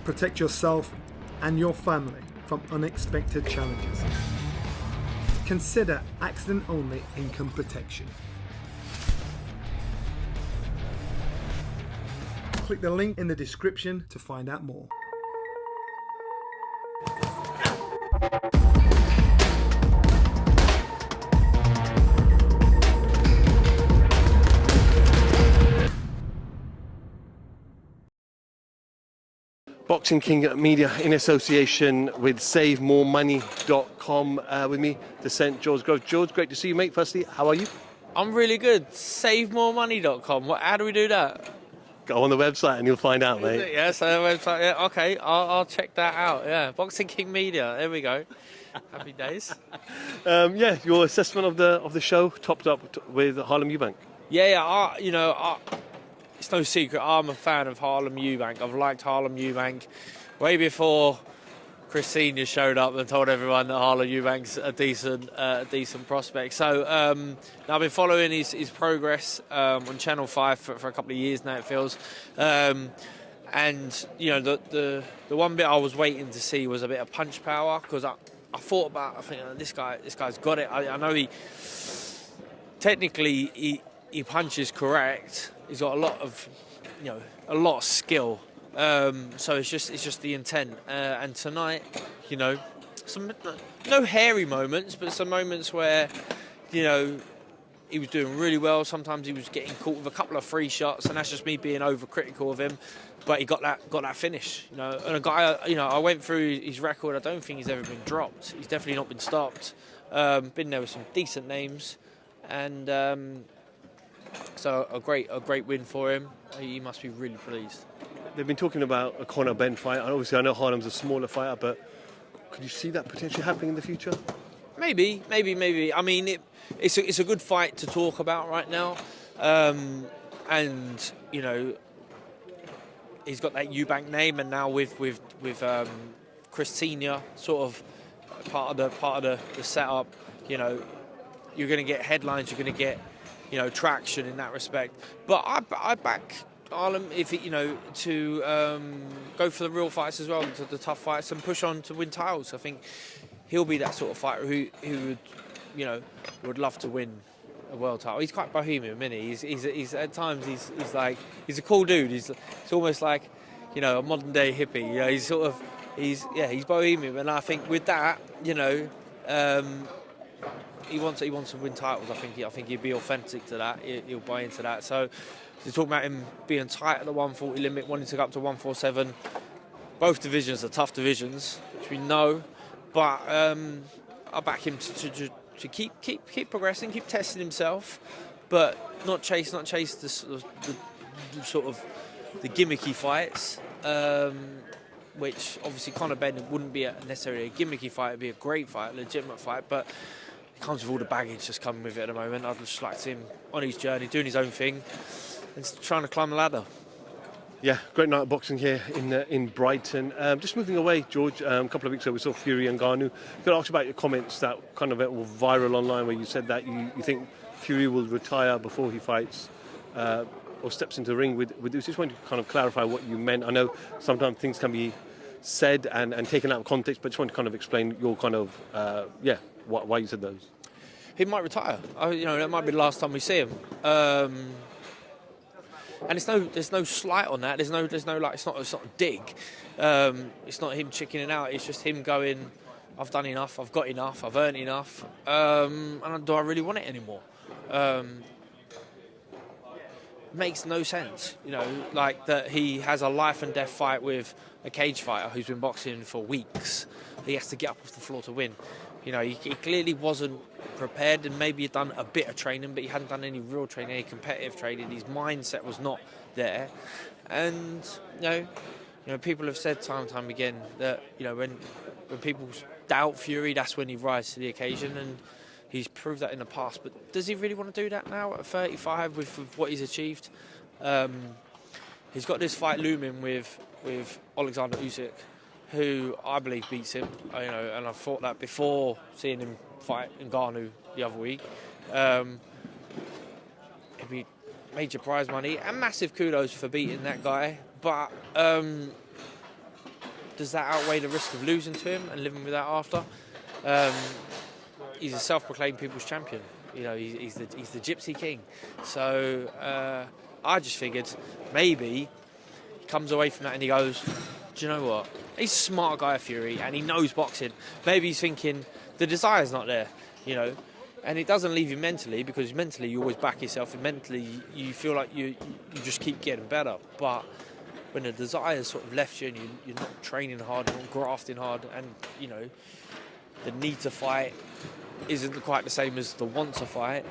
Protect yourself and your family from unexpected challenges. Consider accident-only income protection. Click the link in the description to find out more. Boxing King Media in association with SaveMoreMoney.com. With me, Descent George Grove. George, great to see you, mate. Firstly, how are you? I'm really good. SaveMoreMoney.com. How do we do that? Go on the website and you'll find out, mate. Yes, the website. Yeah, okay, I'll check that out. Yeah, Boxing King Media. There we go. Happy days. Yeah, your assessment of the show, topped up with Harlem Eubank. Yeah. It's no secret. I'm a fan of Harlem Eubank. I've liked Harlem Eubank way before Chris Senior showed up and told everyone that Harlem Eubank's a decent prospect. So I've been following his progress on Channel 5 for a couple of years now, it feels. And you know, the one bit I was waiting to see was a bit of punch power, because I thought this guy's got it. I know he punches correct. He's got a lot of skill. So it's just the intent. And tonight, you know, no hairy moments, but some moments where, you know, he was doing really well. Sometimes he was getting caught with a couple of free shots, and that's just me being overcritical of him. But he got that finish, you know. And a guy, you know, I went through his record. I don't think he's ever been dropped. He's definitely not been stopped. Been there with some decent names, and so a great win for him. He must be really pleased. They've been talking about a Conor Benn fight. Obviously, I know Harlem's a smaller fighter, but could you see that potentially happening in the future? Maybe. I mean, it's a good fight to talk about right now, and you know, he's got that Eubank name, and now with Chris Senior sort of part of the setup. You know, you're going to get headlines. You're going to get, you know, traction in that respect. But I back Harlem to go for the real fights as well, to the tough fights, and push on to win titles. I think he'll be that sort of fighter who would love to win a world title. He's quite bohemian, isn't he? He's at times he's a cool dude. He's almost like, you know, a modern day hippie. You know, he's bohemian, and I think with that, you know, he wants to win titles. I think he'd be authentic to that. He'll buy into that. So they're talking about him being tight at the 140 limit, wanting to go up to 147. Both divisions are tough divisions, which we know. But I back him to keep progressing, keep testing himself, but not chase the sort of the gimmicky fights. Which obviously Conor Benn wouldn't be necessarily a gimmicky fight. It'd be a great fight, a legitimate fight, but it comes with all the baggage that's coming with it at the moment. I'd just like to see him on his journey, doing his own thing, and trying to climb the ladder. Yeah, great night of boxing here in Brighton. Just moving away, George, a couple of weeks ago we saw Fury and Ngannou. Could I ask about your comments that kind of were viral online, where you said that you think Fury will retire before he fights or steps into the ring with Usyk? Just wanted to kind of clarify what you meant. I know sometimes things can be said and taken out of context, but just want to kind of explain your kind of why you said those. He might retire. You know, that might be the last time we see him. And there's no slight on that. There's no like, it's not a dig. It's not him chickening out. It's just him going, I've done enough. I've got enough. I've earned enough. And do I really want it anymore? Makes no sense, you know, like that he has a life and death fight with a cage fighter who's been boxing for weeks. He has to get up off the floor to win. You know, he clearly wasn't prepared, and maybe he'd done a bit of training, but he hadn't done any real training, any competitive training. His mindset was not there. And, you know, people have said time and time again that, you know, when people doubt Fury, that's when he rises to the occasion, and he's proved that in the past. But does he really want to do that now at 35 with what he's achieved? He's got this fight looming with Alexander Usyk, who I believe beats him. You know, and I thought that before seeing him fight Ngannou the other week. It'd be major prize money and massive kudos for beating that guy. But does that outweigh the risk of losing to him and living with that after? He's a self-proclaimed people's champion. You know, he's the Gypsy King. So I just figured maybe he comes away from that and he goes, do you know what? He's a smart guy, Fury, and he knows boxing. Maybe he's thinking the desire's not there, you know. And it doesn't leave you mentally, because mentally you always back yourself, and mentally you feel like you just keep getting better. But when the desire's sort of left you and you're not training hard, you're not grafting hard, and, you know, the need to fight isn't quite the same as the want to fight,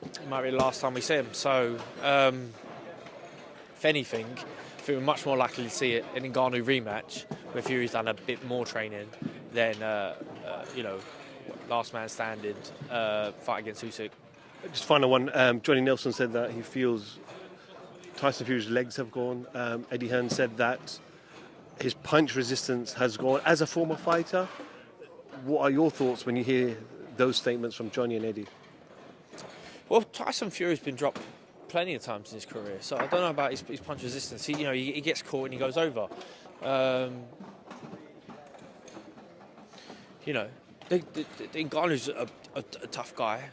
it might be the last time we see him. So, if anything, I think we're much more likely to see it in a Ngannou rematch, where Fury's done a bit more training than, you know, last man standing fight against Usyk. Just final one. Johnny Nelson said that he feels Tyson Fury's legs have gone. Eddie Hearn said that his punch resistance has gone. As a former fighter, what are your thoughts when you hear those statements from Johnny and Eddie? Well, Tyson Fury's been dropped plenty of times in his career, so I don't know about his punch resistance. He gets caught and he goes over. You know, Ngannou's a tough guy.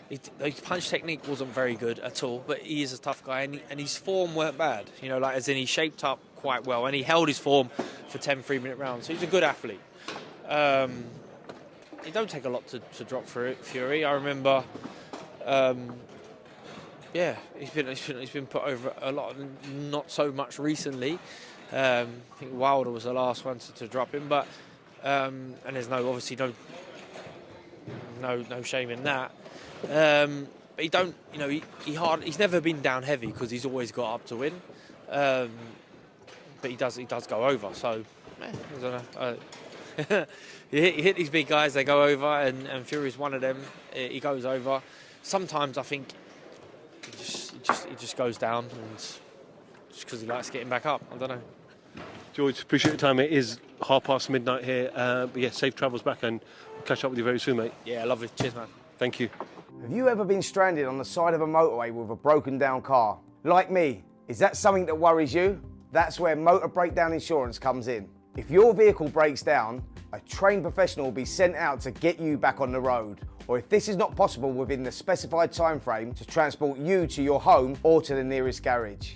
His punch technique wasn't very good at all, but he is a tough guy, and his form weren't bad. You know, like, as in, he shaped up quite well, and he held his form for 10 3-minute rounds. So he's a good athlete. It don't take a lot to drop Fury. I remember, he's been put over a lot, not so much recently. I think Wilder was the last one to drop him, but and there's obviously no shame in that. But he don't, you know, he's never been down heavy because he's always got up to win. But he does go over. So I don't know. You hit these big guys, they go over, and Fury's one of them. He goes over. Sometimes I think he just goes down, and just because he likes getting back up. I don't know. George, appreciate your time. It is midnight here. But yeah, safe travels back, and we'll catch up with you very soon, mate. Yeah, lovely. Cheers, man. Thank you. Have you ever been stranded on the side of a motorway with a broken down car? Like me, is that something that worries you? That's where motor breakdown insurance comes in. If your vehicle breaks down, a trained professional will be sent out to get you back on the road. Or if this is not possible within the specified time frame, to transport you to your home or to the nearest garage.